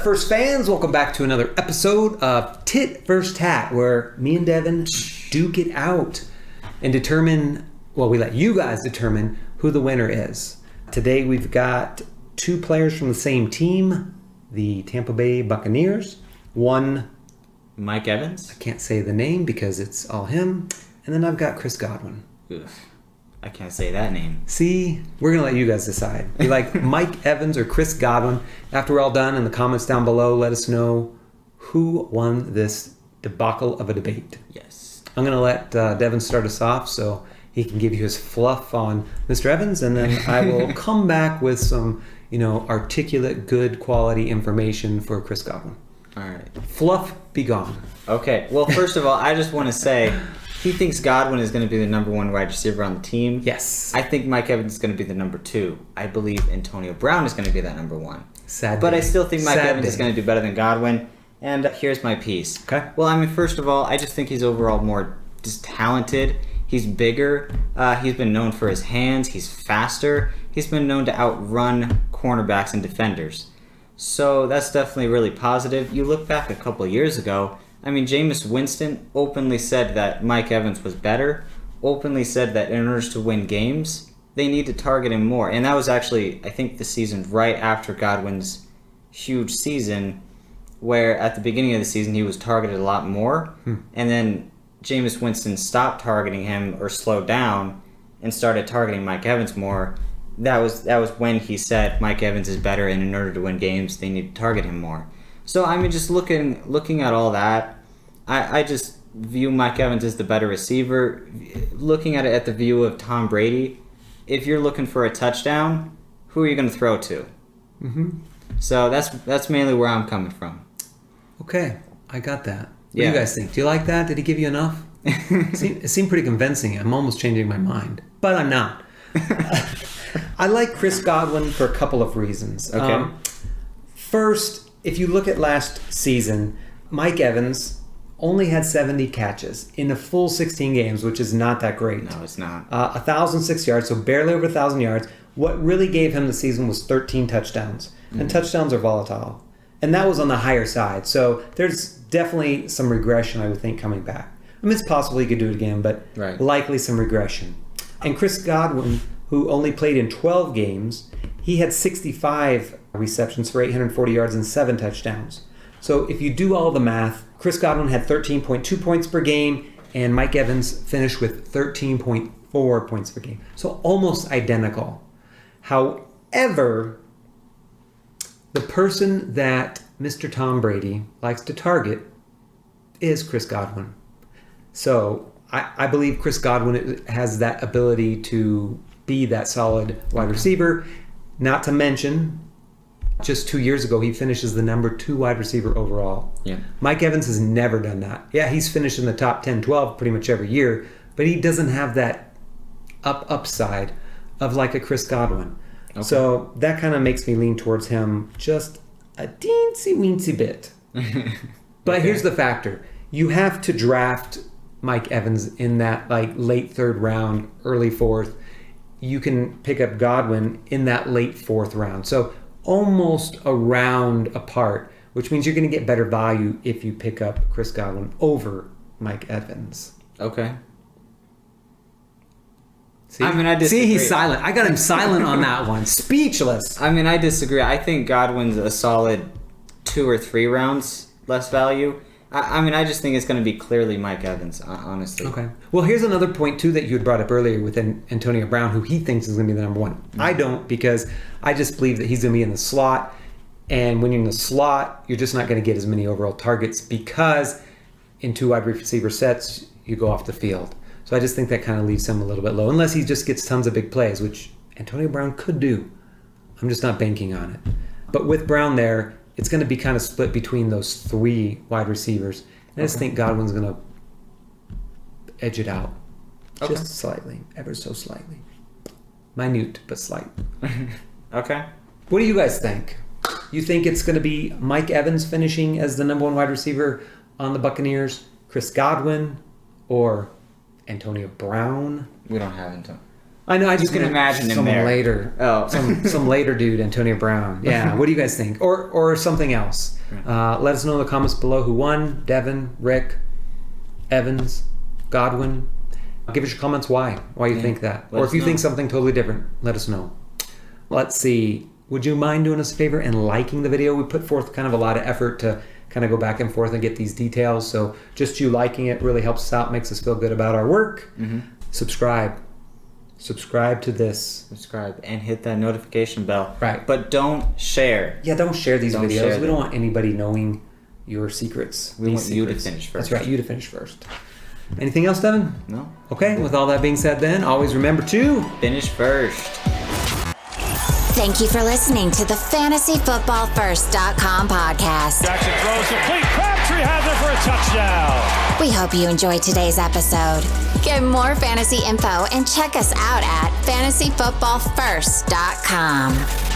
up, first fans? Welcome back to another episode of TIT vs. TAT, where me and Devin duke it out and determine, well, we let you guys determine who the winner is. Today we've got two players from the same team, the Tampa Bay Buccaneers. One, Mike Evans. I can't say the name because it's all him. And then I've got Chris Godwin. Oof. I can't say that name. See, we're going to let you guys decide. You like Mike Evans or Chris Godwin? After we're all done, in the comments down below, let us know who won this debacle of a debate. Yes. I'm going to let Devin start us off so he can give you his fluff on Mr. Evans, and then I will come back with some, articulate, good quality information for Chris Godwin. All right. Fluff be gone. Okay. Well, first of all, I just want to say he thinks Godwin is going to be the number one wide receiver on the team. Yes. I think Mike Evans is going to be the number two. I believe Antonio Brown is going to be that number one. But I still think Mike Evans is going to do better than Godwin. And here's my piece. Okay. Well, first of all, I just think he's overall more just talented. He's bigger. He's been known for his hands. He's faster. He's been known to outrun cornerbacks and defenders. So that's definitely really positive. You look back a couple of years ago, Jameis Winston openly said that Mike Evans was better, openly said that in order to win games, they need to target him more. And that was actually, I think, the season right after Godwin's huge season, where at the beginning of the season he was targeted a lot more. And then Jameis Winston stopped targeting him or slowed down and started targeting Mike Evans more. That was when he said Mike Evans is better, and in order to win games, they need to target him more. So, just looking at all that, I just view Mike Evans as the better receiver. Looking at it at the view of Tom Brady, if you're looking for a touchdown, who are you going to throw to? Mm-hmm. So that's mainly where I'm coming from. Okay, I got that. What do you guys think? Do you like that? Did he give you enough? It seemed pretty convincing. I'm almost changing my mind, but I'm not. I like Chris Godwin for a couple of reasons. Okay. First, if you look at last season, Mike Evans only had 70 catches in the full 16 games, which is not that great. No, it's not. 1,006 yards, so barely over 1,000 yards. What really gave him the season was 13 touchdowns. And touchdowns are volatile. And that was on the higher side. So there's definitely some regression, I would think, coming back. It's possible he could do it again, but likely some regression. And Chris Godwin, who only played in 12 games, he had 65 receptions for 840 yards and 7 touchdowns. So if you do all the math, Chris Godwin had 13.2 points per game, and Mike Evans finished with 13.4 points per game. So almost identical. However, the person that Mr. Tom Brady likes to target is Chris Godwin. So I believe Chris Godwin has that ability to be that solid wide receiver. Not to mention, just 2 years ago, he finishes the number 2 wide receiver overall. Yeah. Mike Evans has never done that. Yeah, he's finished in the top 10, 12 pretty much every year, but he doesn't have that upside of like a Chris Godwin. Okay. So that kind of makes me lean towards him just a teensy-weensy bit. But here's the factor. You have to draft Mike Evans in that late 3rd round, early 4th. You can pick up Godwin in that late 4th round. So almost a round apart, which means you're going to get better value if you pick up Chris Godwin over Mike Evans. Okay. See? I disagree. See, he's silent. I got him silent on that one. Speechless. I disagree. I think Godwin's a solid 2 or 3 rounds less value. I just think it's going to be clearly Mike Evans, honestly. Okay. Well, here's another point, too, that you had brought up earlier with Antonio Brown, who he thinks is going to be the number 1. Mm-hmm. I don't, because I just believe that he's going to be in the slot. And when you're in the slot, you're just not going to get as many overall targets because in 2 wide receiver sets, you go off the field. So I just think that kind of leaves him a little bit low, unless he just gets tons of big plays, which Antonio Brown could do. I'm just not banking on it. But with Brown there, it's going to be kind of split between those 3 wide receivers. And I just think Godwin's going to edge it out. Okay. Just slightly, ever so slightly. Minute, but slight. Okay. What do you guys think? You think it's going to be Mike Evans finishing as the number 1 wide receiver on the Buccaneers, Chris Godwin, or Antonio Brown? We don't have Antonio. I know. I just can imagine him someone there. later. Oh. some later dude, Antonio Brown. Yeah. What do you guys think? Or something else? Let us know in the comments below who won. Devin, Rick, Evans, Godwin. Give us your comments why you think that. Or if you think something totally different, let us know. Let's see. Would you mind doing us a favor and liking the video? We put forth kind of a lot of effort to kind of go back and forth and get these details. So just you liking it really helps us out, makes us feel good about our work. Mm-hmm. Subscribe to this. Subscribe and hit that notification bell. Right. But don't share. Yeah, don't share these videos. Share we don't want anybody knowing your secrets. We want you to finish first. That's right, you to finish first. Anything else, Devin? No. Okay, with all that being said then, always remember to finish first. Thank you for listening to the FantasyFootballFirst.com podcast. Jackson throws complete. Crabtree has it for a touchdown. We hope you enjoyed today's episode. Get more fantasy info and check us out at FantasyFootballFirst.com.